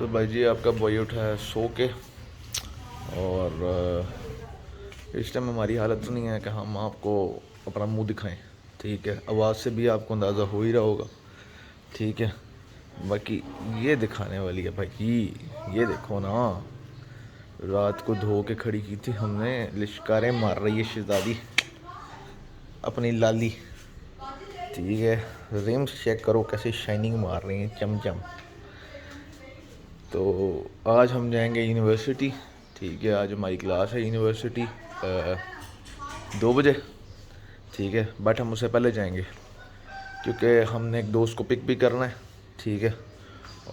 तो भाई जी आपका बॉय उठा है सो के। और इस टाइम हमारी हालत तो नहीं है कि हम आपको अपना मुंह दिखाएं। ठीक है, आवाज़ से भी आपको अंदाज़ा हो ही रहा होगा। ठीक है, बाकी ये दिखाने वाली है भाई जी। ये देखो ना, रात को धो के खड़ी की थी हमने, लिश्कारें मार रही है शहजादी अपनी लाली। ठीक है, रिम्स चेक करो कैसे शाइनिंग मार रही हैं, चमचम। तो आज हम जाएंगे यूनिवर्सिटी। ठीक है, आज हमारी क्लास है यूनिवर्सिटी 2 बजे। ठीक है, बट हम उससे पहले जाएंगे क्योंकि हमने एक दोस्त को पिक भी करना है। ठीक है,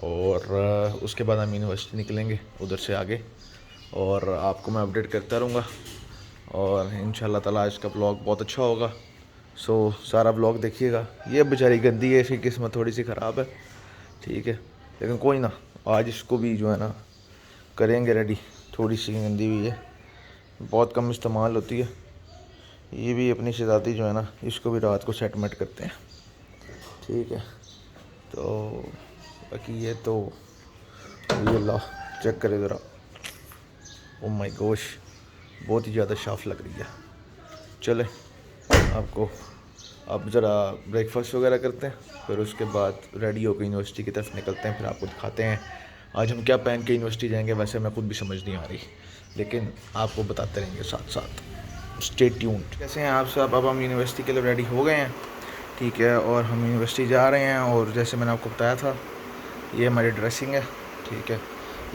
और उसके बाद हम यूनिवर्सिटी निकलेंगे उधर से आगे, और आपको मैं अपडेट करता रहूँगा। और इंशाल्लाह ताला आज का ब्लॉग बहुत अच्छा होगा। सो सारा ब्लॉग देखिएगा। ये बेचारी गंदी है, इसकी किस्मत थोड़ी सी ख़राब है। ठीक है, लेकिन कोई ना, आज इसको भी जो है ना करेंगे रेडी। थोड़ी सी गंदी हुई है, बहुत कम इस्तेमाल होती है। ये भी अपनी शहज़ादी जो है ना, इसको भी रात को सेटमेंट करते हैं। ठीक है, तो बाकी ये तो ये ला चेक करे ज़रा। ओ माय गॉश, बहुत ही ज़्यादा साफ लग रही है। चले आपको अब ज़रा ब्रेकफास्ट वगैरह करते हैं, फिर उसके बाद रेडी होकर यूनिवर्सिटी की तरफ निकलते हैं। फिर आपको दिखाते हैं आज हम क्या पहन के यूनिवर्सिटी जाएंगे। वैसे मैं खुद भी समझ नहीं आ रही, लेकिन आपको बताते रहेंगे साथ साथ। Stay tuned. कैसे हैं आप सब? अब हम यूनिवर्सिटी के लिए रेडी हो गए हैं। ठीक है, और हम यूनिवर्सिटी जा रहे हैं। और जैसे मैंने आपको बताया था, ये हमारी ड्रेसिंग है। ठीक है,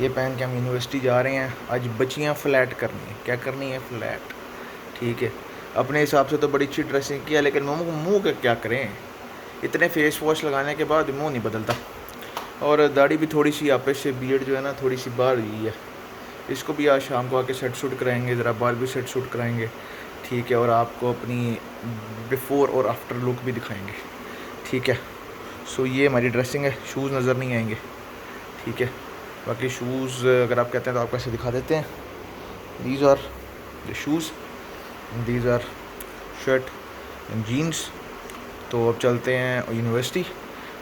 ये पहन के हम यूनिवर्सिटी जा रहे हैं। आज बच्चियाँ फ्लैट करनी है। क्या करनी है? फ्लैट। ठीक है, अपने हिसाब से तो बड़ी अच्छी ड्रेसिंग किया, लेकिन मुँह का क्या करें, इतने फेस वॉश लगाने के बाद मुँह नहीं बदलता। और दाढ़ी भी थोड़ी सी आपस से बियर्ड जो है ना थोड़ी सी बाहर हुई है। इसको भी आज शाम को आके सेट शूट कराएंगे, ज़रा बाल भी सेट शूट कराएंगे। ठीक है, और आपको अपनी बिफ़ोर और आफ्टर लुक भी दिखाएंगे। ठीक है, सो ये हमारी ड्रेसिंग है। शूज़ नज़र नहीं आएंगे। ठीक है, बाकी शूज़ अगर आप कहते हैं तो आपको ऐसे दिखा देते हैं। These are the shoes, these are shirt and jeans. तो अब चलते हैं यूनिवर्सिटी।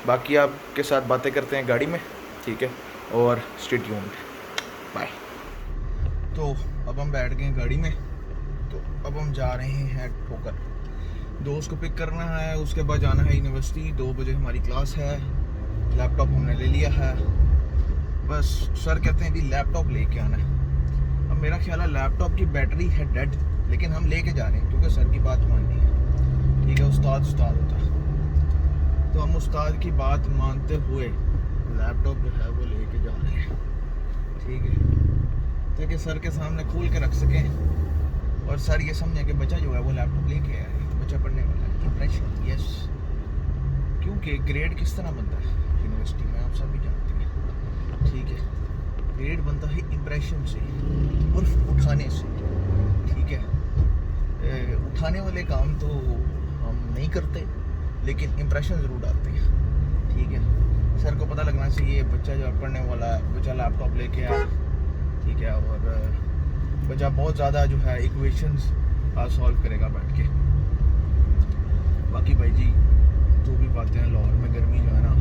बाकी आपके साथ बातें करते हैं गाड़ी में। ठीक है, और स्टे ट्यून्ड। बाय। तो अब हम बैठ गए गाड़ी में। तो अब हम जा रहे हैं ठोकर। दोस्त को पिक करना है, उसके बाद जाना है यूनिवर्सिटी। 2 बजे हमारी क्लास है। लैपटॉप हमने ले लिया है। बस सर कहते हैं कि लैपटॉप लेके आना है। अब मेरा ख्याल है लैपटॉप की बैटरी है डेड, लेकिन हम लेके जा रहे हैं क्योंकि सर की बात माननी है। ठीक है, उस्ताद होता है, तो हम उस्ताद की बात मानते हुए लैपटॉप जो है वो लेके जा रहे हैं। ठीक है, ताकि सर के सामने खोल के रख सकें और सर ये समझे कि बच्चा जो है वो लैपटॉप लेके आया है, तो बच्चा पढ़ने वाला है। इंप्रेशन, यस, क्योंकि ग्रेड किस तरह बनता है यूनिवर्सिटी में, आप सब भी जानते हैं। ठीक है, ग्रेड बनता है इम्प्रेशन से और उठाने से। ठीक है, उठाने वाले काम तो हम नहीं करते, लेकिन इम्प्रेशन ज़रूर डालते हैं। ठीक है, सर को पता लगना चाहिए बच्चा जो पढ़ने वाला है, बच्चा लैपटॉप लेके आया। ठीक है, और बच्चा बहुत ज़्यादा जो है इक्वेशंस सॉल्व करेगा बैठ के। बाकी भाई जी जो भी बातें हैं, लाहौर में गर्मी जो है ना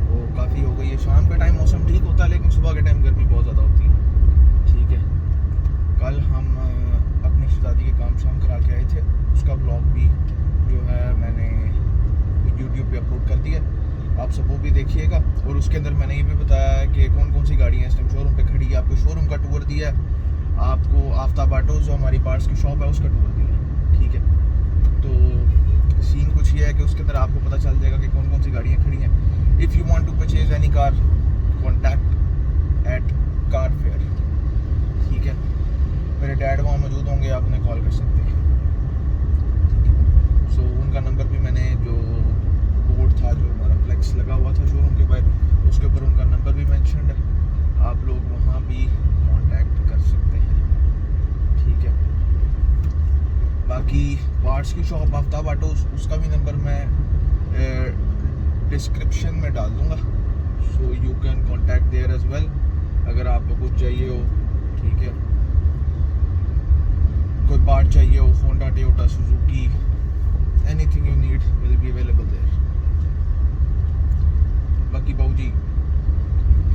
वो काफ़ी हो गई है। शाम के टाइम मौसम ठीक होता है, लेकिन सुबह के टाइम गर्मी बहुत ज़्यादा होती है। ठीक है, कल हम अपनी शहज़ादी के काम शाम करा के आए थे। उसका ब्लॉग भी जो है मैंने यूट्यूब पे अपलोड कर दिया, आप सब वो भी देखिएगा। और उसके अंदर मैंने ये भी बताया कि कौन कौन सी गाड़ियाँ इस टाइम शोरूम पे खड़ी है। आपको शोरूम का टूर दिया, आपको आफ्ताब ऑटोज़ जो हमारी पार्ट्स की शॉप है उसका टूर दिया। ठीक है, तो सीन कुछ ये है कि उसके अंदर आपको पता चल जाएगा कि कौन कौन सी गाड़ियाँ खड़ी हैं। If you want to purchase any car, contact at car fair. ठीक है, मेरे डैड वहाँ मौजूद होंगे, आप उन्हें कॉल कर सकते हैं। सो उनका नंबर भी मैंने जो बोर्ड था, जो हमारा फ्लेक्स लगा हुआ था शोरूम के बाहर, उसके ऊपर उनका नंबर भी मेंशन्ड है। आप लोग वहाँ भी कांटेक्ट कर सकते हैं। ठीक है, बाकी पार्ट्स की शॉप आफ्ताब ऑटोज़, उसका भी नंबर मैं डिस्क्रिप्शन में डाल दूँगा। So you can contact there as well अगर आपको कुछ चाहिए हो। ठीक है, कोई पार्ट चाहिए हो, Honda, Toyota, Suzuki, anything you need will be available there. बाकी बाबूजी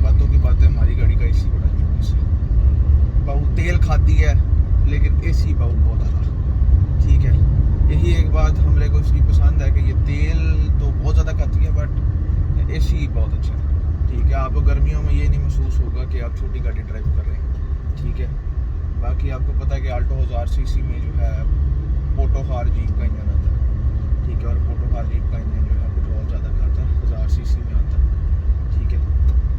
बातों की बात है, हमारी गाड़ी का एसी बड़ा चौबीस है, बहुत तेल खाती है लेकिन एसी बहुत ज़्यादा, ठीक है। यही एक बात हमरे को इसकी पसंद है कि ये तेल तो बहुत ज़्यादा खाती है बट एसी बहुत अच्छा है, ठीक है। आपको गर्मियों में ये नहीं महसूस होगा कि आप छोटी गाड़ी ड्राइव कर रहे हैं, ठीक है। बाकी आपको पता है कि आल्टो 1000 सीसी में जो है पोटोहार जीप का इंजन आता है, ठीक है, और पोटोहार जीप का इंजन जो है पेट्रोल ज़्यादा खाता है, 1000 सीसी में आता है, ठीक है।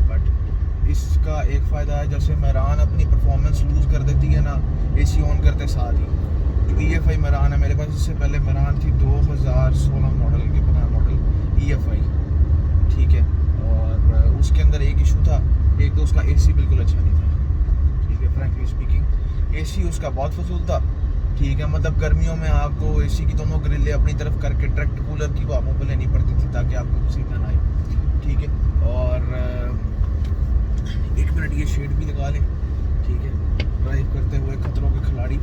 बट इसका एक फ़ायदा है, जैसे मैरान अपनी परफॉर्मेंस लूज़ कर देती है ना एसी ऑन करते साथ ही, जो EFI मैरान है मेरे पास, इससे पहले मैरान थी 2016 मॉडल के बना मॉडल EFI, ठीक है। और उसके अंदर एक इशू था, एक तो उसका एसी बिल्कुल अच्छा नहीं था, ठीक है, फ्रैंकली स्पीकिंग। एसी उसका बहुत फजूल था, ठीक है। मतलब गर्मियों में आपको एसी की दोनों ग्रिलें अपनी तरफ करके डायरेक्ट कूलर की हवा मुँह पे लेनी पड़ती थी ताकि आपको पसीना ना आए, ठीक है। और एक मिनट ये शेड भी लगा लें, ठीक है, ड्राइव करते हुए खतरों के खिलाड़ी।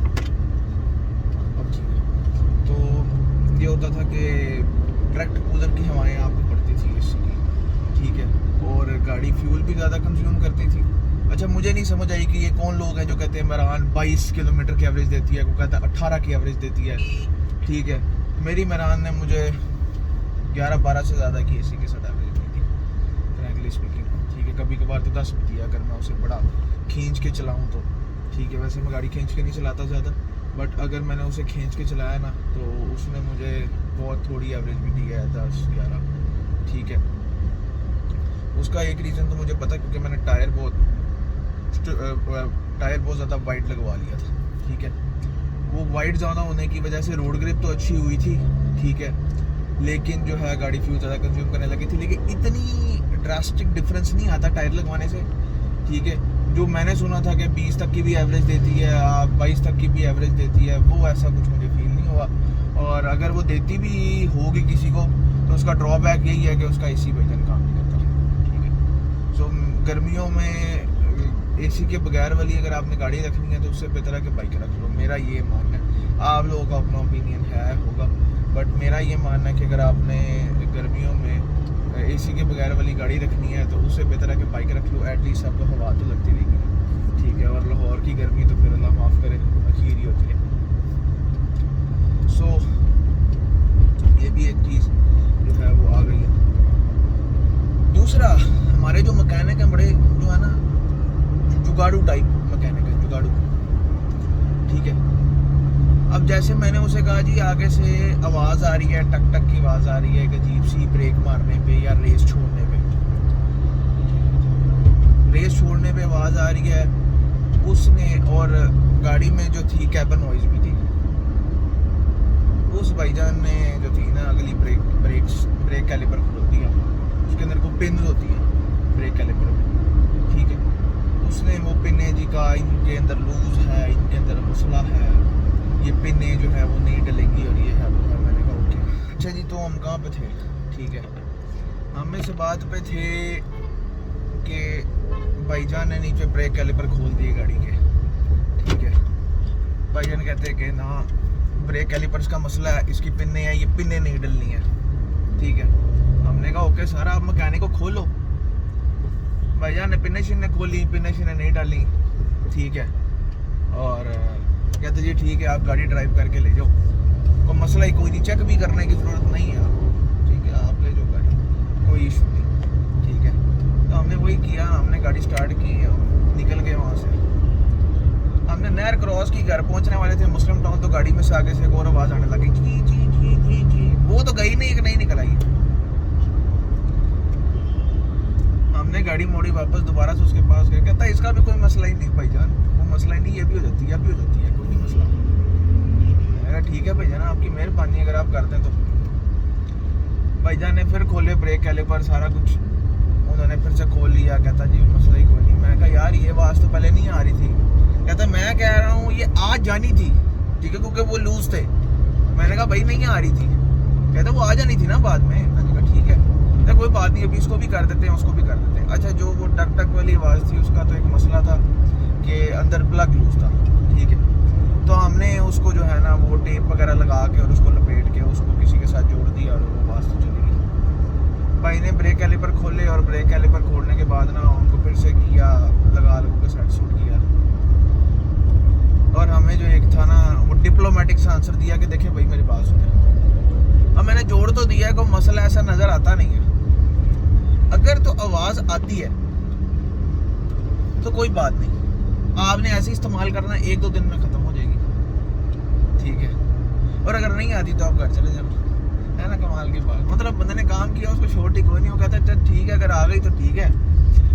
अब ठीक है, तो ये होता था कि डायरेक्ट कूलर की हवाएं आपको पड़ती थी एसी की, ठीक है, और गाड़ी फ्यूल भी ज़्यादा कंज्यूम करती थी। अच्छा, मुझे नहीं समझ आई कि ये कौन लोग हैं जो कहते हैं मैरान 22 किलोमीटर की एवरेज देती है, कोई कहता है 18 की एवरेज देती है, ठीक है। मेरी मैरान ने मुझे 11-12 से ज़्यादा की एसी के साथ एवरेज दी थी, फ्रैंकली स्पीकिंग, ठीक है। कभी कभार तो 10 भी दिया अगर मैं उसे बड़ा खींच के चलाऊँ तो, ठीक है। वैसे मैं गाड़ी खींच के नहीं चलाता ज़्यादा, बट अगर मैंने उसे खींच के चलाया ना तो उसने मुझे बहुत थोड़ी एवरेज भी दी है, 10-11, ठीक है। उसका एक रीज़न तो मुझे पता, क्योंकि मैंने टायर बहुत ज़्यादा वाइड लगवा लिया था, ठीक है। वो वाइड ज़्यादा होने की वजह से रोड ग्रिप तो अच्छी हुई थी, ठीक है, लेकिन जो है गाड़ी फ्यूल ज़्यादा कंज्यूम करने लगी थी। लेकिन इतनी ड्रास्टिक डिफरेंस नहीं आता टायर लगवाने से, ठीक है। जो मैंने सुना था कि 20 तक की भी एवरेज देती है, 22 तक की भी एवरेज देती है, वो ऐसा कुछ मुझे फील नहीं हुआ। और अगर वो देती भी होगी किसी को तो उसका ड्रॉबैक यही है कि उसका एसी भाईजान काम नहीं करता, ठीक है। सो गर्मियों में एसी के बगैर वाली अगर आपने गाड़ी रखनी है तो उससे बेहतर है कि बाइक रख लो, मेरा ये मानना है। आप लोगों का अपना ओपिनियन है होगा, बट मेरा ये मानना है कि अगर आपने गर्मियों में एसी के बगैर वाली गाड़ी रखनी है तो उससे बेहतर है कि बाइक रख लो, एटलीस्ट आपको हवा तो लगती रहेगी, ठीक है। और लाहौर की गर्मी तो फिर अल्लाह माफ़ करे अखीर ही होती है। सो ये भी एक चीज़ जो है वो आ गई है। दूसरा, हमारे जो मकैनिक हैं बड़े जो है ना जुगाड़ू टाइप मकैनिक है, जुगाड़ू, ठीक है। अब जैसे मैंने उसे कहा जी आगे से आवाज़ आ रही है, टक टक की आवाज़ आ रही है एक अजीब सी, ब्रेक मारने पे या रेस छोड़ने पे, रेस छोड़ने पे आवाज़ आ रही है उसने, और गाड़ी में जो थी कैबन नॉइज़ भी थी। उस भाईजान ने जो थी ना अगली ब्रेक कैलिपर खोल दिया, उसके अंदर को पिन होती है ब्रेक कैलिपर में, ठीक है। उसने वो पिने जी का इनके अंदर लूज है, इनके अंदर मसला है, ये पिने जो है वो नहीं डलेंगी और ये है वो है। मैंने कहा ओके। अच्छा जी, तो हम कहाँ पे थे, ठीक है, हम इस बात पे थे कि भाईजान ने नीचे ब्रेक कैलिपर खोल दिए गाड़ी के, ठीक है। भाईजान कहते हैं कि ना ब्रेक कैलिपर्स का मसला है, इसकी पिने है, ये पिने नहीं डलनी है, ठीक है। हमने कहा ओके सर, आप मकैनिक को खोलो। भाईजान ने पिने शिने खोली, पिने शिने नहीं डाली, ठीक है। और कहते जी ठीक है आप गाड़ी ड्राइव करके ले जाओ, कोई मसला ही कोई नहीं, चेक भी करने की ज़रूरत नहीं है आपको, ठीक है, आप ले जाओ गाड़ी, कोई इशू नहीं, ठीक है। तो हमने वही किया, हमने गाड़ी स्टार्ट की, निकल गए वहाँ से। हमने नहर क्रॉस की, घर पहुँचने वाले थे मुस्लिम टाउन, तो गाड़ी में से आगे से एक और आवाज़ आने लगी, जी जी जी जी जी, वो तो गई नहीं, एक नहीं निकल आई। हमने गाड़ी मोड़ी वापस, दोबारा से उसके पास गए, कहता है इसका भी कोई मसला ही नहीं भाईजान, वो मसला ही नहीं, ये भी हो जाती है, भी हो जाती है, कोई नहीं मसला। मैंने कहा ठीक है भाईजान, आपकी मेहरबानी अगर आप करते हैं तो। भाईजान ने फिर खोले ब्रेक कैलिपर, सारा कुछ उन्होंने फिर से खोल लिया। कहता जी मसला ही कोई नहीं। मैं कहा यार ये आवाज़ तो पहले नहीं आ रही थी। कहता मैं कह रहा हूँ ये आज जानी थी, ठीक है, क्योंकि वो लूज थे। मैंने कहा भाई नहीं आ रही थी। कहता वो आ जानी थी ना बाद में। मैंने कहा ठीक है, तो कोई बात नहीं, अभी इसको भी कर देते हैं, उसको भी कर देते हैं। अच्छा, जो वो टक टक वाली आवाज़ थी उसका तो एक मसला था कि अंदर प्लग लूज था, ठीक है। तो हमने उसको जो है ना वो टेप वगैरह लगा के और उसको लपेट के उसको किसी के साथ जोड़ दिया और वो आवाज़ तो चली गई। भाई ने ब्रेक कैलिपर खोले और ब्रेक कैलिपर खोलने के बाद ना उनको फिर से किया, लगा के सेट सूट किया। और हमें जो एक था ना वो डिप्लोमेटिक सा आंसर दिया कि देखिए भाई मेरी बात सुने। अब मैंने जोड़ तो दिया है, कोई मसला ऐसा नज़र आता नहीं है। अगर तो आवाज़ आती है तो कोई बात नहीं, आपने ऐसे इस्तेमाल करना, 1-2 दिन में ख़त्म हो जाएगी, ठीक है। और अगर नहीं आती तो आप घर चले जाओ, है ना। कमाल की बात, मतलब बंदे ने काम किया, उसको छोटी कोई नहीं, वो कहता चल ठीक है, अगर आ गई तो ठीक है,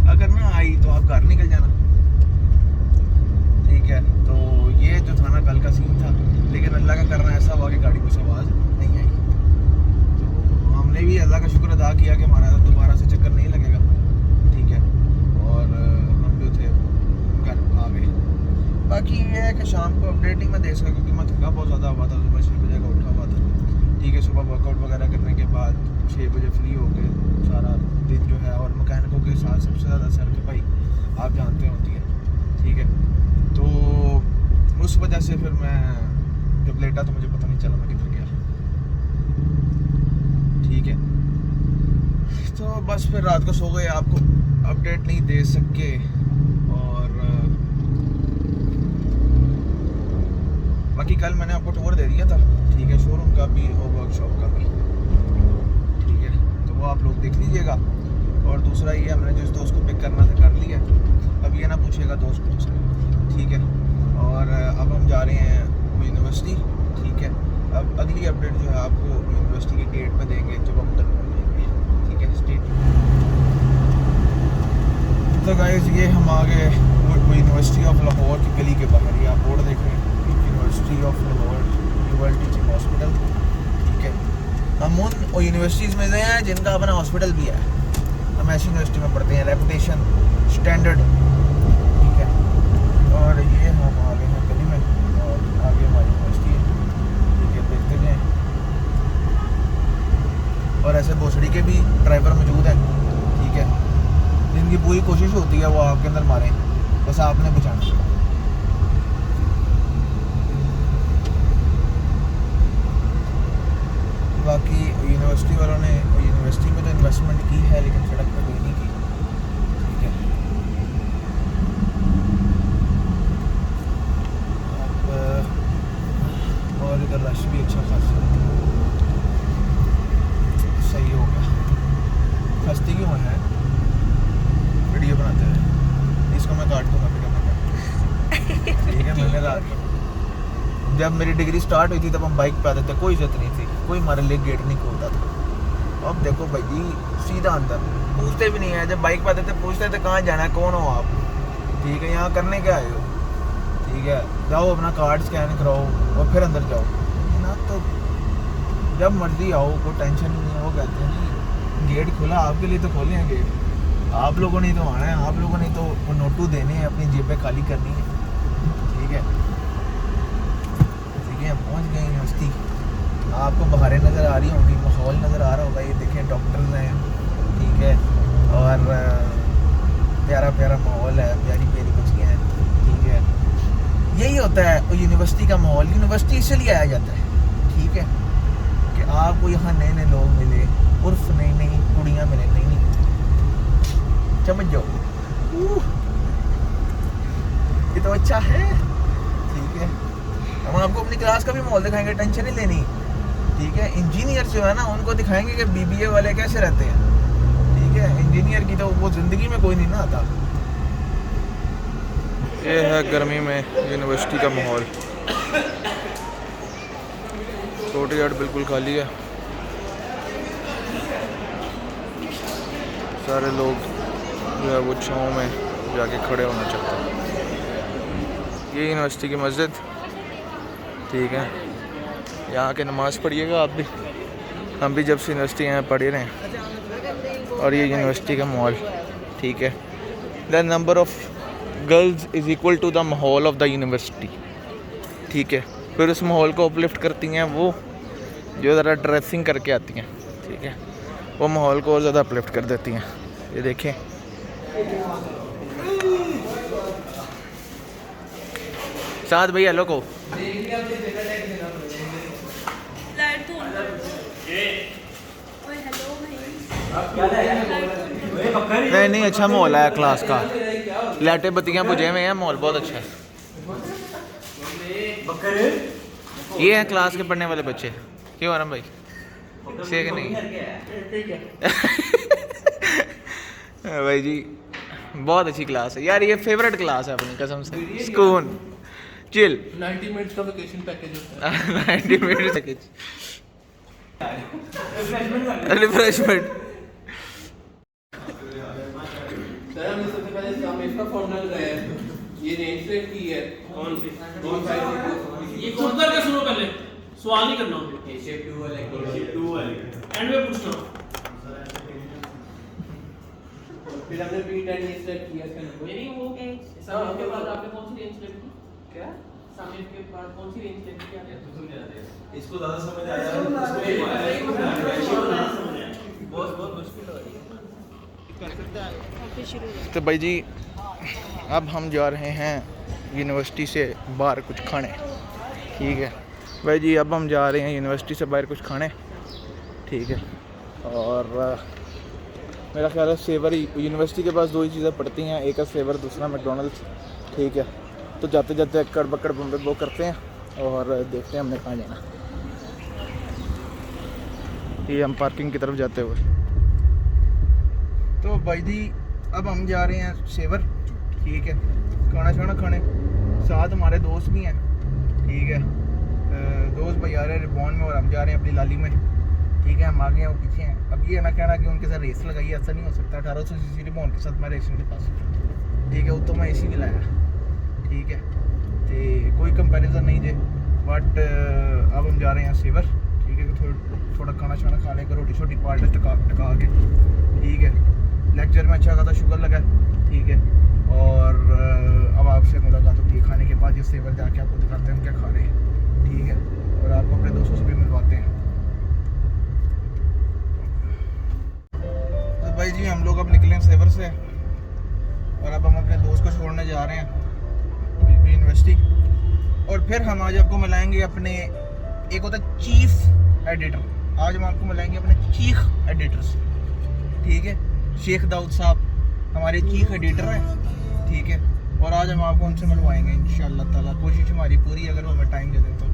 अगर ना आई तो आप घर निकल जाना, ठीक है। तो ये जो था ना कल का सीन था, लेकिन अल्लाह का करना ऐसा हुआ कि गाड़ी कुछ आवाज़ नहीं आई। तो हमने भी अल्लाह का शुक्र अदा किया कि हमारा दोबारा से चक्कर नहीं लगेगा, ठीक है। और हम जो थे घर आ गए। बाकी ये है कि शाम को अपडेट नहीं मैं दे सका क्योंकि मैं थका बहुत ज़्यादा हुआ था, सुबह 6 बजे का उठा हुआ था, ठीक है। सुबह वर्कआउट वगैरह करने के बाद 6 बजे फ्री हो गए, सारा दिन जो है। और मैकेनिकों के साथ सबसे ज़्यादा सर के भाई आप जानते होती है, ठीक है। तो उस वजह से फिर मैं जब लेटा तो मुझे पता नहीं चला मैं किधर गया, ठीक है। तो बस फिर रात को सो गए, आपको अपडेट नहीं दे सके। और बाकी कल मैंने आपको टूर दे दिया था, ठीक है, शोरूम का भी और वर्कशॉप का भी, ठीक है। तो वो आप लोग देख लीजिएगा। और दूसरा ये हमने जिस दोस्त को पिक करना था कर लिया, अब ये ना पूछिएगा दोस्त को, ठीक है। और अब हम जा रहे हैं यूनिवर्सिटी, ठीक है। अब अगली अपडेट जो है आपको यूनिवर्सिटी की डेट पे देंगे जब हम तक पहुँचेंगे, ठीक है। स्टेट तो गाइस ये हम आ गए वो यूनिवर्सिटी ऑफ लाहौर की गली के बाहर, ये आप बोर्ड देख रहे हैं, university of Lahore world teaching hospital, ठीक है। हम उन यूनिवर्सिटीज़ में से हैं जिनका अपना हॉस्पिटल भी है। हम ऐसी यूनिवर्सिटी में पढ़ते हैं, रेपुटेशन स्टैंडर्ड, ठीक है। और ये हम आ गए हैं गली में और आगे हमारी यूनिवर्सिटी है, ठीक है, देखते जाएँ। और ऐसे भोसड़ी के भी ड्राइवर मौजूद हैं, ठीक है, जिनकी पूरी कोशिश होती है वो आपके अंदर मारें, बस आपने बचाना। बाकी यूनिवर्सिटी वालों ने यूनिवर्सिटी में तो इन्वेस्टमेंट की है लेकिन सड़क पर कोई नहीं की, ठीक है। अब और इधर रश भी अच्छा खासा सही हो गया। खस्ती क्यों है वीडियो बनाते हैं, इसको मैं काट दूँगा वीडियो में, ठीक है। मैंने रात जब मेरी डिग्री स्टार्ट हुई थी तब हम बाइक पे आते थे, कोई इज्जत नहीं थी, कोई हमारे लिए गेट नहीं खोलता था। अब देखो भाई जी सीधा अंदर, पूछते भी नहीं है। जब बाइक पे आते थे पूछते थे कहाँ जाना है, कौन हो आप, ठीक है, यहाँ करने क्या आए हो, ठीक है, जाओ अपना कार्ड स्कैन कराओ और फिर अंदर जाओ ना। तो जब मर्जी आओ, कोई टेंशन नहीं है। वो कहते हैं जी गेट खुला, आपके लिए तो खोले हैं गेट, आप लोगों ने तो आना है, आप लोगों ने तो वो नोटू देने हैं, अपनी जेबें खाली करनी है, ठीक है। पहुंच गए यूनिवर्सिटी, आपको बाहरें नज़र आ रही होंगी, माहौल नज़र आ रहा होगा, ये देखें डॉक्टर्स हैं, ठीक है। और प्यारा प्यारा माहौल है, प्यारी प्यारी बच्चियाँ हैं, ठीक है। यही होता है यूनिवर्सिटी का माहौल। यूनिवर्सिटी इसलिए आया जाता है, ठीक है, कि आपको यहाँ नए नए लोग मिले, उर्फ नई नई कुड़ियाँ मिले, नई समझ जाओ, ये तो अच्छा है, ठीक है। हम आपको अपनी क्लास का भी माहौल दिखाएंगे, टेंशन नहीं लेनी, ठीक है। इंजीनियर जो है ना उनको दिखाएंगे कि बीबीए वाले कैसे रहते हैं, ठीक है। इंजीनियर की तो वो ज़िंदगी में कोई नहीं ना आता। ये है गर्मी में यूनिवर्सिटी का माहौल, छोटी यार्ड बिल्कुल खाली है, सारे लोग जो है वो छाँव में जाके खड़े होना चाहते हैं। ये यूनिवर्सिटी की मस्जिद, ठीक है, यहाँ के नमाज़ पढ़िएगा आप भी, हम भी जब से यूनिवर्सिटी यहाँ पढ़ रहे हैं। और ये यूनिवर्सिटी का माहौल, ठीक है। The number of girls is equal to the माहौल ऑफ द यूनिवर्सिटी, ठीक है। फिर उस माहौल को अपलिफ्ट करती हैं वो जो ज़रा ड्रेसिंग करके आती हैं, ठीक है, वो माहौल को और ज़्यादा अपलिफ्ट कर देती हैं। ये देखें, साथ भैया हेलो को नहीं नहीं, अच्छा माहौल है क्लास का, लाइटें बत्तियाँ बुझे हुए हैं, माहौल बहुत अच्छा है। ये हैं क्लास के पढ़ने वाले बच्चे। क्यों आराम भाई, से कि नहीं? भाई जी बहुत अच्छी क्लास है यार, ये फेवरेट क्लास है अपनी कसम से। सुकून, चिल। 90 मिनट्स का वेकेशन पैकेज होता है। 90 मिनट पैकेज, रिफ्रेशमेंट। सर हमने सबसे पहले सामेश का फॉर्मूला लगाया है। ये रेंज रेट की है। कौन सी? ये खुद करके सुनो, पहले सवाल नहीं करना, शेप 2 वाले एंड में पूछना। फिर हमने B10 ये सेलेक्ट किया इसका नंबर। यानी वो सामेश के बाद आपने कौन सी रेंज सेलेक्ट की? क्या? सामेश के बाद कौन सी रेंज सेलेक्ट की आपने? इसको ज़्यादा समझ आया बहुत मुश्किल हो रही है। तो भाई जी अब हम जा रहे हैं यूनिवर्सिटी से बाहर कुछ खाने। ठीक है भाई जी, अब हम जा रहे हैं यूनिवर्सिटी से बाहर कुछ खाने। ठीक है, और मेरा ख्याल है सेवर, यूनिवर्सिटी के पास दो ही चीज़ें पड़ती हैं, एक है सेवर, दूसरा मैकडोनल्ड्स। ठीक है, तो जाते जाते अक्कड़ बक्कड़ बम्बे वो करते हैं और देखते हैं हमने कहाँ जाना। ये हम पार्किंग की तरफ जाते हुए। तो भाई जी अब हम जा रहे हैं सेवर। ठीक है, खाना शाना खाने, साथ हमारे दोस्त भी हैं। ठीक है, दोस्त भाई आ रहे हैं रिबॉन में और हम जा रहे हैं अपनी लाली में। ठीक है, हम आगे हैं वो पीछे हैं। अब ये ना कहना कि उनके साथ रेस लगाई, ऐसा नहीं हो सकता। 1800 सीसी रिबॉन के साथ मैं रेसिंग के पास। ठीक है, वो तो मैं इसी भी लाया। ठीक है, तो कोई कंपैरिजन नहीं जे, बट अब हम जा रहे हैं सेवर। ठीक है, थोड़ा खाना शाना खा लेंगे, रोटी छोटी पार्ट टका के। ठीक है, लेक्चर में अच्छा खासा शुगर लगा। ठीक है, और अब आपसे मुलाकात होती है खाने के बाद। जिस सेवर जाके आपको दिखाते हैं हम क्या खा रहे हैं। ठीक है, और आपको अपने दोस्तों से भी मिलवाते हैं। तो भाई जी हम लोग अब निकले हैं सेवर से और अब हम अपने दोस्त को छोड़ने जा रहे हैं यूनिवर्सिटी। और फिर हम आज आपको मिलाएंगे अपने, एक होता है चीफ एडिटर, आज हम आपको मिलाएंगे अपने चीफ एडिटर से। ठीक है, शेख दाऊद साहब हमारे चीफ एडिटर हैं। ठीक है, और आज हम आपको उनसे मिलवाएंगे इंशाल्लाह ताला। कोशिश हमारी पूरी है, अगर वो हमें टाइम दे दें तो।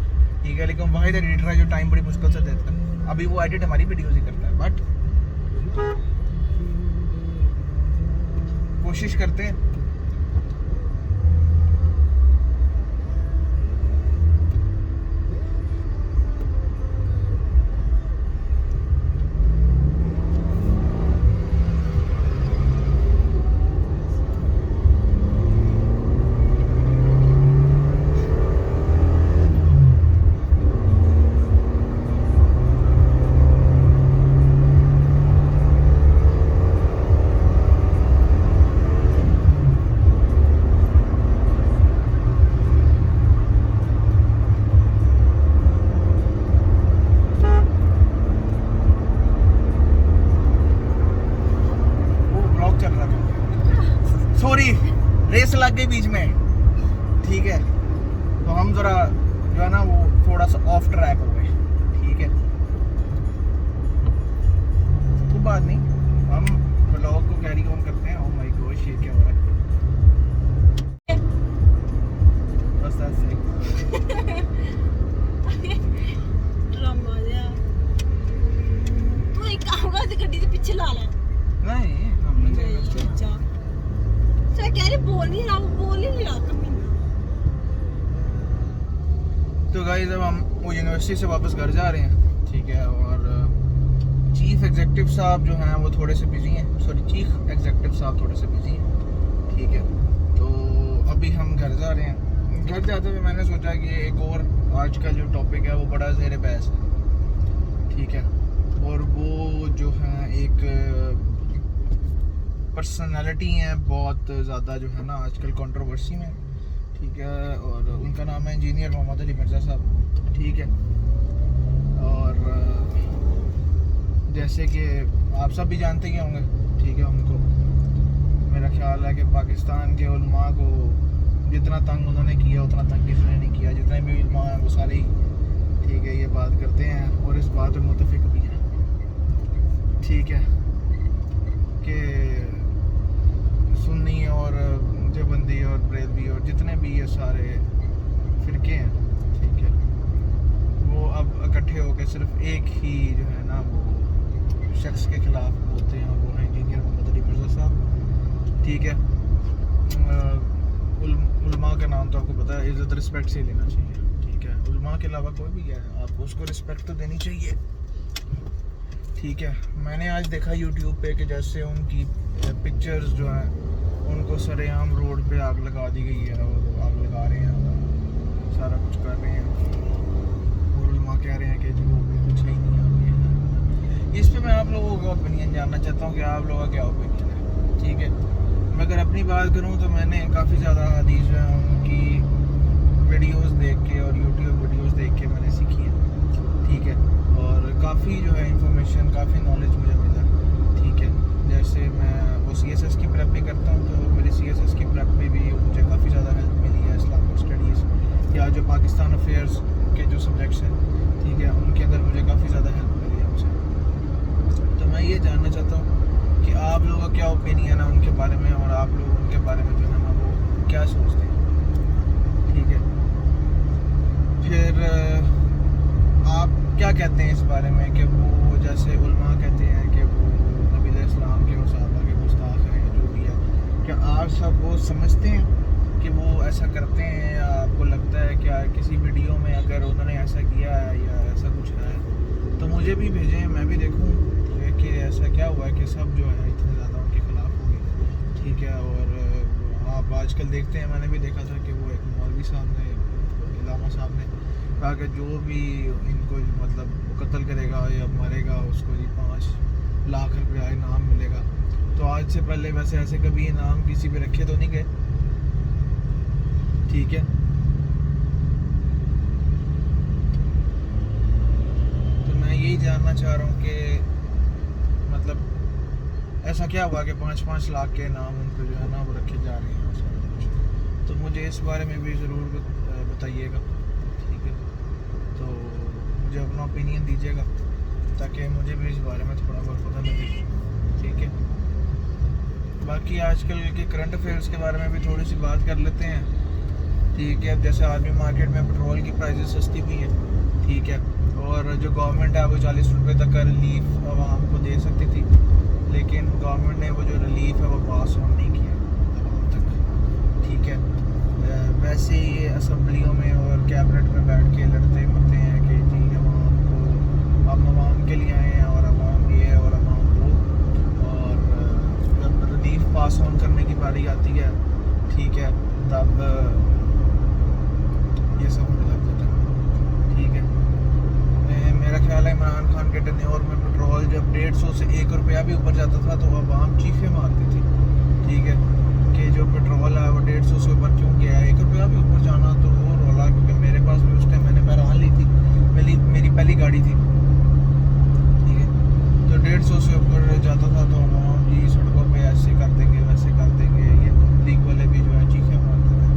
ठीक है, लेकिन वाहिद एडिटर है जो टाइम बड़ी मुश्किल से देता है। अभी वो एडिट हमारी वीडियोज़ ही करता है, बट कोशिश करते हैं। रेस लग गई बीच में। ठीक है, तो हम ज़रा जो है ना वो थोड़ा सा ऑफ ट्रैक हो गए। ठीक है, कोई बात नहीं, हम ब्लॉग को कैरी ऑन करते हैं। ओह माय गॉड, ये क्या हो रहा है? बस ऐसे ड्रामा जिहा तू एक काम कर, गड्डी के पीछे ला ले। नहीं, हमने अच्छा सर कह रहे बोल ही नहीं रहा कमीना। तो गाइस अब हम वो यूनिवर्सिटी से वापस घर जा रहे हैं। ठीक है, और चीफ एग्जीक्यूटिव साहब जो हैं वो थोड़े से बिजी हैं, चीफ एग्जीक्यूटिव साहब थोड़े से बिजी हैं। ठीक है, तो अभी हम घर जा रहे हैं। घर जाते हुए मैंने सोचा कि एक और आज का जो टॉपिक है वो बड़ा ज़ेर बहस है। ठीक है, और वो जो है एक पर्सनालिटी हैं बहुत ज़्यादा जो है ना आजकल कंट्रोवर्सी में। ठीक है, और उनका नाम है इंजीनियर मोहम्मद अली मिर्ज़ा साहब। ठीक है, और जैसे कि आप सब भी जानते ही होंगे। ठीक है, उनको मेरा ख्याल है कि पाकिस्तान के उलमा को जितना तंग उन्होंने किया उतना तंग किसने नहीं किया। जितने भी उलमा हैं वो सारे ही ठीक है ये बात करते हैं और इस बात में मुतफिक भी हैं। ठीक है, कि सुन्नी और देवबंदी और बरेलवी और जितने भी ये सारे फ़िरके हैं, ठीक है, वो अब इकट्ठे होकर सिर्फ एक ही जो है ना वो शख्स के खिलाफ बोलते हैं, और वो है इंजीनियर मोहम्मद अली मिर्ज़ा साहब, ठीक है। उलमा का नाम तो आपको पता है, इज़्ज़त रिस्पेक्ट से लेना चाहिए, ठीक है। उलमा के अलावा कोई भी है आपको उसको रिस्पेक्ट तो देनी चाहिए, ठीक है। मैंने आज देखा यूट्यूब पे कि जैसे उनकी पिक्चर्स जो हैं उनको सरेआम रोड पे आग लगा दी गई है, और आग लगा रहे हैं, सारा कुछ कर रहे हैं, और उलमा कह रहे हैं कि जो कुछ है ही नहीं है। इस पे मैं आप लोगों का ओपिनियन जानना चाहता हूँ कि आप लोगों का क्या ओपिनियन है, ठीक है। मैं अगर अपनी बात करूँ तो मैंने काफ़ी ज़्यादा हदीस जो है उनकी वीडियोस देख के और यूट्यूब वीडियोस देख के मैंने सीखी है, ठीक है, और काफ़ी जो है इंफॉर्मेशन, काफ़ी नॉलेज मुझे मिला, ठीक है। जैसे मैं वो CSS की प्रेप भी करता हूँ, तो मेरी CSS की प्रेप में भी मुझे काफ़ी ज़्यादा हेल्प मिली है। इस्लामिक स्टडीज़ या जो पाकिस्तान अफेयर्स के जो सब्जेक्ट्स हैं, ठीक है, उनके अंदर मुझे काफ़ी ज़्यादा हेल्प मिली है मुझे। तो मैं ये जानना चाहता हूँ कि आप लोगों का क्या ओपिनियन है उनके बारे में, और आप लोग उनके बारे में जो है ना वो क्या सोचते हैं, ठीक है। फिर आप क्या कहते हैं इस बारे में कि वो जैसे उलमा कहते हैं कि वो नबी इस्लाम के और सहाबा के गुस्ताख हैं, जो भी है, क्या आप सब वो समझते हैं कि वो ऐसा करते हैं, या आपको लगता है क्या किसी वीडियो में अगर उन्होंने ऐसा किया है या ऐसा कुछ है तो मुझे भी भेजें, मैं भी देखूँ कि ऐसा क्या हुआ है कि सब जो है इतने ज़्यादा उनके ख़िलाफ़ हो गए, ठीक है। और आप आजकल देखते हैं, मैंने भी देखा था कि वो एक मौलवी साहब ने, इलामा साहब ने कहा कि जो भी इनको मतलब कत्ल करेगा या मरेगा उसको जी 5 लाख रुपया इनाम मिलेगा। तो आज से पहले वैसे ऐसे कभी इनाम किसी पे रखे तो नहीं गए, ठीक है। तो मैं यही जानना चाह रहा हूँ कि मतलब ऐसा क्या हुआ कि 5-5 लाख के इनाम उनको जो है ना वो रखे जा रहे हैं और सारा कुछ। तो मुझे इस बारे में भी ज़रूर बताइएगा, ठीक है। तो मुझे अपना ओपिनियन दीजिएगा ताकि मुझे भी इस बारे में थोड़ा बहुत पता लगे, ठीक है। बाकी आजकल के करंट अफेयर्स के बारे में भी थोड़ी सी बात कर लेते हैं, ठीक है। जैसे आर्मी मार्केट में पेट्रोल की प्राइसेस सस्ती हुई है, ठीक है, और जो गवर्नमेंट है वो 40 रुपये तक का रिलीफ आवाम को दे सकती थी, लेकिन गवर्नमेंट ने वो जो रिलीफ है वो पास ऑन नहीं किया आवाम तक, ठीक है। वैसे ही असम्बलियों में और कैबिनेट में बैठ के लड़ते मरते हैं कि जी आवाम को, हम आवाम के लिए आए हैं और आवाम ये और आवाम वो, और जब रिलीफ पास ऑन करने की बारी आती है, ठीक है, तब ये सब होने लग जाता है, ठीक है। मेरा ख्याल है इमरान खान के टेन्योर में पेट्रोल जब 150 से 1 रुपया भी ऊपर जाता था तो आवाम चीखें मारती थी, ठीक है, कि जो पेट्रोल है वो 150 से ऊपर क्यों गया है, 1 रुपया भी ऊपर जाना तो वो रोला। क्योंकि मेरे पास भी उस टाइम मैंने बहरहाल ली थी, मेरी पहली गाड़ी थी, ठीक है, तो 150 से ऊपर जाता था तो आवाम जी सड़कों पे ऐसे कर देंगे वैसे कर देंगे, ये लीग वाले भी जो है चीखें मारते थे,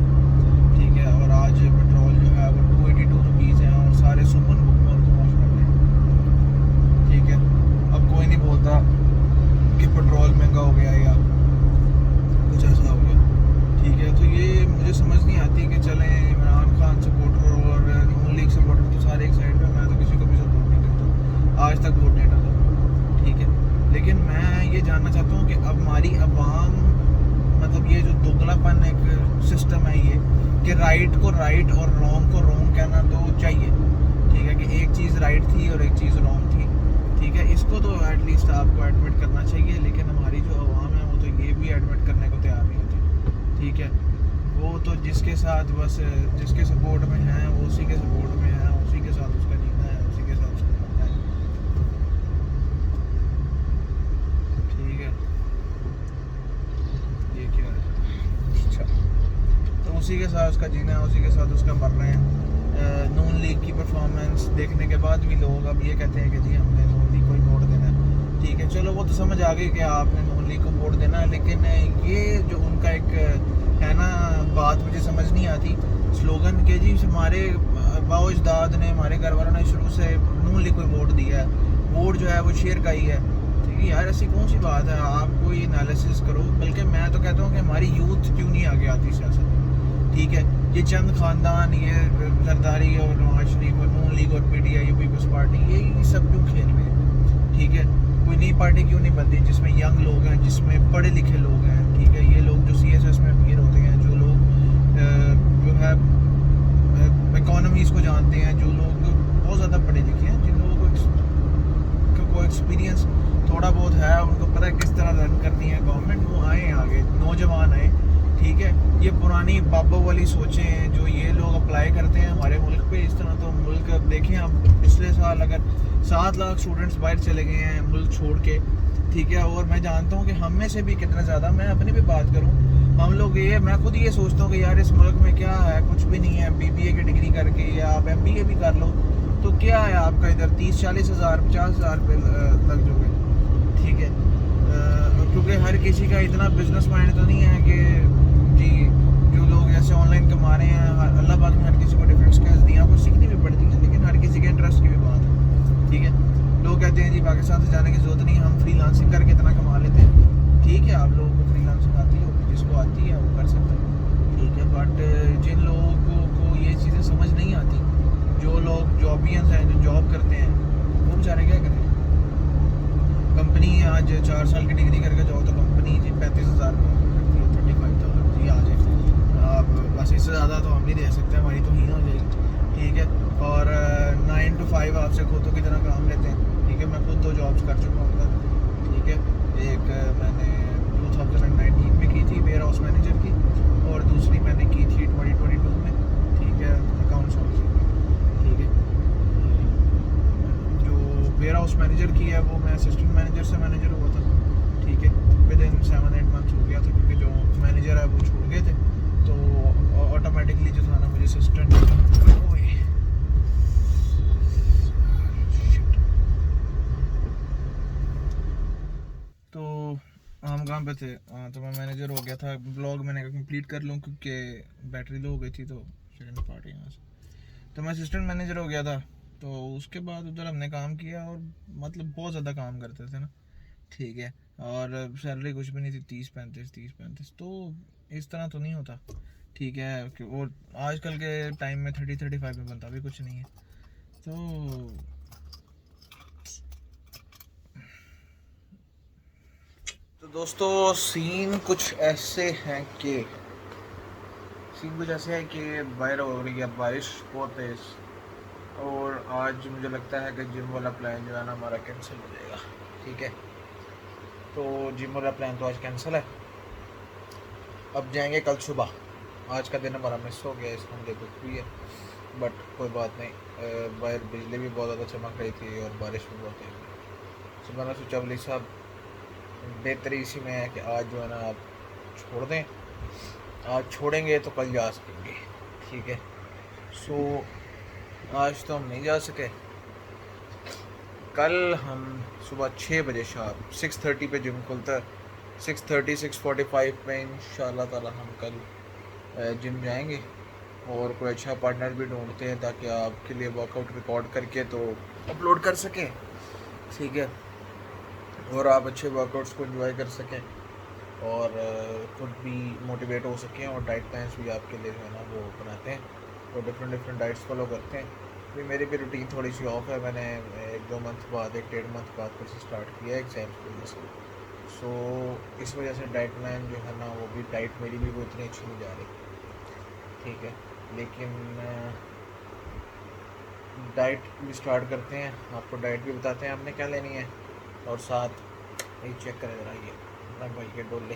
ठीक है। और आज पेट्रोल जो है वो 282 रुपीज़ है और सारे सुमन बुकमोर को पहुँच बैठे हैं, ठीक है। अब कोई नहीं बोलता कि पेट्रोल महंगा हो गया या कुछ ऐसा हो गया, ठीक है। तो ये मुझे समझ नहीं आती कि चलें इमरान खान सपोर्टर और नून लीग सपोर्टर तो सारे एक साइड पे, मैं तो किसी को भी सपोर्ट नहीं करता, आज तक वोट नहीं डाला, ठीक है। लेकिन मैं ये जानना चाहता हूँ कि अब हमारी अवाम मतलब ये जो दोगलापन एक सिस्टम है ये कि राइट को राइट और रॉन्ग को रॉन्ग कहना तो चाहिए, ठीक है, कि एक चीज़ राइट थी और एक चीज़ रॉन्ग थी, ठीक है। इसको तो एटलीस्ट आपको एडमिट करना चाहिए, लेकिन हमारी जो अवाम है वो तो ये भी एडमिट करने को तैयार नहीं होती, ठीक है। वो तो जिसके साथ बस जिसके सपोर्ट में है वो उसी के सपोर्ट में है, उसी के साथ उसका जीना है, उसी के साथ उसका मरना है, ठीक है। ये क्या है, अच्छा, तो उसी के साथ उसका जीना है, उसी के साथ उसका मरना है। नून लीग की परफॉर्मेंस देखने के बाद भी लोग अब ये कहते हैं कि जी हमने नून लीग को ही वोट देना है, ठीक है। चलो वो तो समझ आ गई कि आपने नून लीग को वोट देना है, लेकिन ये जो उनका एक है ना बात मुझे समझ नहीं आती, स्लोगन के जी हमारे बाओ अजदाद ने, हमारे घर वालों ने शुरू से नून लीग को वोट दिया है, वोट जो है वो शेयर का ही है, ठीक कि यार ऐसी कौन सी बात है, आप कोई एनालिसिस करो। बल्कि मैं तो कहता हूँ कि हमारी यूथ क्यों नहीं आगे आती सियासत, ठीक है। ये चंद खानदान, ये जरदारी और नवाज शरीफ और नून लीग और पीटीआई, पीपल्स पार्टी, ये सब क्यों खेल रहे हैं, ठीक है। कोई नई पार्टी क्यों नहीं बनती जिसमें यंग लोग हैं, जिसमें पढ़े लिखे लोग हैं, ठीक है। ये लोग जो CSS में अमीर होते हैं, जो लोग जो है इकोनॉमीज़ को जानते हैं, जो लोग बहुत ज़्यादा पढ़े लिखे हैं, जिन लोगों को एक्सपीरियंस थोड़ा बहुत है, उनको पता है किस तरह रन करनी है गवर्नमेंट, वो आए आगे, नौजवान आए, ठीक है। ये पुरानी बाबा वाली सोचें जो ये लोग अप्लाई करते हैं हमारे मुल्क पे, इस तरह तो मुल्क अब देखें, अब पिछले साल अगर 7 लाख स्टूडेंट्स बाहर चले गए हैं मुल्क छोड़ के, ठीक है। और मैं जानता हूँ कि हम में से भी कितना ज़्यादा, मैं अपनी भी बात करूँ, हम लोग ये, मैं खुद ये सोचता हूँ कि यार इस मुल्क में क्या है, कुछ भी नहीं है। BBA की डिग्री करके या आप MBA भी कर लो तो क्या है आपका, इधर 30-40 हज़ार 50 हज़ार पे लग जाओगे, ठीक है। क्योंकि हर किसी का इतना बिजनेस माइंड तो नहीं है कि जी जो लोग ऐसे ऑनलाइन कमा रहे हैं, अल्लाह पाक ने हर किसी को डिफरेंट स्किल्स दी, आपको सीखनी भी पड़ती है, लेकिन हर किसी के इंटरेस्ट की भी बात है, ठीक है। लोग कहते हैं जी पाकिस्तान से जाने की ज़रूरत नहीं, हम फ्रीलांसिंग करके इतना कमा लेते हैं, ठीक है। आप लोगों को फ्रीलांसिंग आती है, जिसको आती है वो कर सकते हैं, ठीक है। बट जिन लोगों को ये चीज़ें समझ नहीं आती, जो लोग जॉबियंस हैं, जो जॉब करते हैं, वो बेचारे क्या करें। कंपनी आज 4 साल की डिग्री करके जाओ तो कंपनी जी 35 हज़ार करती है, 35,000 जी आ जाए आप, बस इससे ज़्यादा तो हम नहीं दे सकते, हमारी तो हीन हो जाएगी, ठीक है। और 9 to 5 आपसे खुदों की तरह काम लेते हैं, ठीक है। मैं खुद 2 जॉब्स कर चुका हूँ उधर, ठीक है। एक मैंने 2019 में की थी वेयर हाउस मैनेजर की, और दूसरी मैंने की थी 2022 में, ठीक है, अकाउंट्स ऑफिसर की, ठीक है। जो वेयर हाउस मैनेजर की है वो मैं असिस्टेंट मैनेजर से मैनेजर हुआ था, ठीक है। विदिन 7-8 मंथ्स हो गया था, क्योंकि जो मैनेजर है वो छोड़ गए थे, तो ऑटोमेटिकली जो था ना मुझे असिस्टेंट तो हम कहाँ पे थे, तो मैं मैनेजर हो गया था। ब्लॉग मैंने कंप्लीट कर लूँ क्योंकि बैटरी लो हो गई थी, तो सेकंड पार्ट यहाँ से, तो मैं असिस्टेंट मैनेजर हो गया था। तो उसके बाद उधर हमने काम किया, और मतलब बहुत ज़्यादा काम करते थे ना, ठीक है। और सैलरी कुछ भी नहीं थी, 30-35, तो इस तरह तो नहीं होता, ठीक है। कि और आजकल के टाइम में 30-35 में बनता भी कुछ नहीं है। तो दोस्तों सीन कुछ ऐसे है कि बाहर हो रही है बारिश बहुत तेज़, और आज मुझे लगता है कि जिम वाला प्लान जो है ना हमारा कैंसिल हो जाएगा, ठीक है। तो जिम वाला प्लान तो आज कैंसिल है, अब जाएंगे कल सुबह। आज का दिन हमारा मिस हो गया, इस हमले बुक हुई है, बट कोई बात नहीं। बाहर बिजली भी बहुत ज़्यादा चमक रही थी और बारिश भी बहुत तेज। तो मैंने सोचा वली साहब बेहतरी इसी में है कि आज जो है ना आप छोड़ दें, आज छोड़ेंगे तो कल जा सकेंगे, ठीक है। सो आज तो हम नहीं जा सके, कल हम सुबह 6 बजे शार्प 6:30 पे जिम खुलता है, 6:30-6:45 पे इंशाल्लाह ताला हम कल जिम जाएंगे, और कोई अच्छा पार्टनर भी ढूंढते हैं ताकि आपके लिए वर्कआउट रिकॉर्ड करके तो अपलोड कर सकें, ठीक है। और आप अच्छे वर्कआउट्स को एंजॉय कर सकें और खुद भी मोटिवेट हो सकें, और डाइट प्लान्स भी आपके लिए जो है ना वो बनाते हैं, और डिफरेंट डाइट्स फॉलो करते हैं। अभी मेरी भी रूटीन थोड़ी सी ऑफ है, मैंने 1-2 मंथ बाद 1-1.5 मंथ बाद फिर से स्टार्ट किया एग्जाम्स की वजह से। सो इस वजह से डाइट प्लान जो है ना वो भी, डाइट मेरी भी वो इतनी अच्छी नहीं जा रही, ठीक है। लेकिन डाइट भी स्टार्ट करते हैं, आपको डाइट भी बताते हैं आपने क्या लेनी है, और साथ ये चेक करें ज़रा ये अपना भाई के डोले,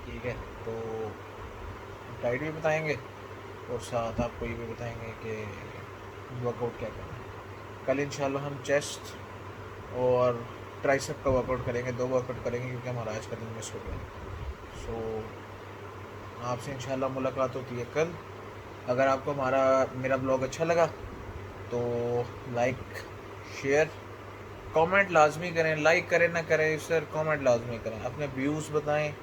ठीक है। तो डाइट भी बताएंगे और साथ आपको ये भी बताएंगे कि वर्कआउट क्या करना है। कल इंशाल्लाह हम चेस्ट और ट्राइसेप का वर्कआउट करेंगे, 2 वर्कआउट करेंगे क्योंकि हमारा आज का दिन मिस हो गया। सो आपसे इंशाल्लाह मुलाकात होती है कल। अगर आपको मेरा ब्लॉग अच्छा लगा तो लाइक शेयर कमेंट लाजमी करें, लाइक करें ना करें सर, कमेंट लाजमी करें, अपने व्यूज़ बताएं,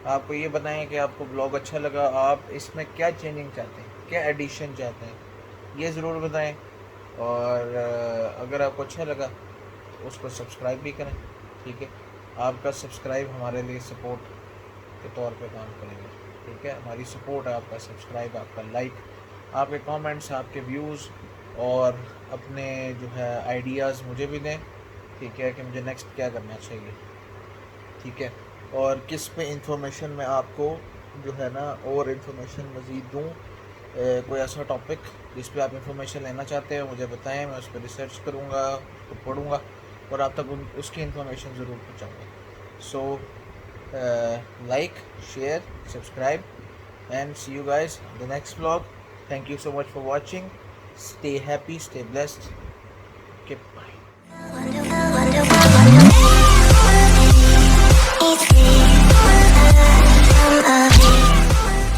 आपको ये बताएं कि आपको ब्लॉग अच्छा लगा, आप इसमें क्या चेंजिंग चाहते हैं, क्या एडिशन चाहते हैं, ये ज़रूर बताएं। और अगर आपको अच्छा लगा तो उसको सब्सक्राइब भी करें, ठीक है। आपका सब्सक्राइब हमारे लिए सपोर्ट के तौर पे काम करेंगे, ठीक है। हमारी सपोर्ट है आपका सब्सक्राइब, आपका लाइक, आपके कमेंट्स, आपके व्यूज़ और अपने जो है आइडियाज़ मुझे भी दें, ठीक है, कि मुझे नेक्स्ट क्या करना चाहिए, ठीक है। और किस पे इंफॉर्मेशन मैं आपको जो है ना और इंफॉर्मेशन मज़ीद दूँ, कोई ऐसा टॉपिक जिस पे आप इंफॉर्मेशन लेना चाहते हैं मुझे बताएं, मैं उस पर रिसर्च करूँगा, उसको पढ़ूँगा और आप तक उसकी इंफॉर्मेशन ज़रूर पहुँचाऊँगा। सो like, share, subscribe, and see you guys in the next vlog. Thank you so much for watching. Stay happy, stay blessed. Okay, bye.